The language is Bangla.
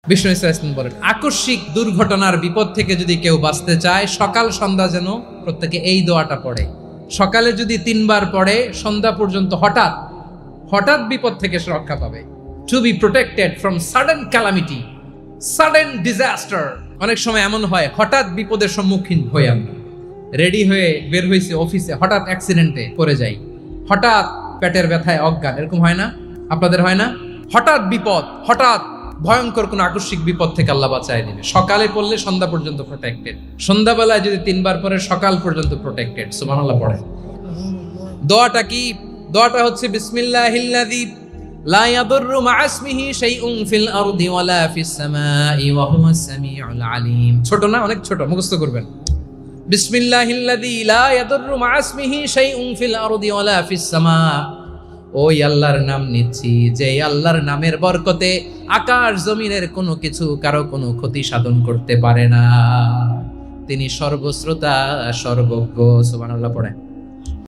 বিষ্ণু ইসলাম বলেন, আকস্মিক দুর্ঘটনার বিপদ থেকে যদি কেউ বাঁচতে চায়, সকাল সন্ধ্যা যেন প্রত্যেকে এই দোয়াটা পড়ে। সকালে যদি 3 বার পড়ে, সন্ধ্যা পর্যন্ত হঠাৎ হঠাৎ বিপদ থেকে সে রক্ষা পাবে। To be protected from sudden calamity, sudden disaster. অনেক সময় এমন হয়, হঠাৎ বিপদের সম্মুখীন হই আমরা, রেডি হয়ে বের হয়েছে অফিসে, হঠাৎ অ্যাক্সিডেন্টে পড়ে যাই, হঠাৎ পেটের ব্যথায় অজ্ঞান, এরকম হয় না? আপনাদের হয় না? হঠাৎ বিপদ, হঠাৎ ভয়ঙ্কর কোন আকস্মিক বিপদ থেকে আল্লাহ বাঁচায় দিবে। সকালে পড়লে সন্ধ্যা পর্যন্ত প্রোটেক্টেড, সন্ধ্যাবেলায় যদি 3 বার পরে সকাল পর্যন্ত প্রোটেক্টেড। সুবহানাল্লাহ পড়ে। দোয়াটা কি? দোয়াটা হচ্ছে বিসমিল্লাহিল্লাযী লা ইয়াদুররু মা ইসমিহি শাইউন ফিল আরদি ওয়ালা ফিস সামাই ওয়া হুয়াস সামিউল আলিম। ছোট না? অনেক ছোট, মুখস্থ করবেন। বিসমিল্লাহিল্লাযী লা ইয়াদুররু মা ইসমিহি শাইউন ফিল আরদি ওয়ালা ফিস সামা। ওই আল্লাহর নাম নিচ্ছি, যে আল্লাহর নামের বরকতে আকাশ জমিনের কোনো কিছু কারো কোনো ক্ষতি সাধন করতে পারে না। তিনি সর্বশ্রোতা, সর্বজ্ঞ। সুবহানাল্লাহ পড়ে।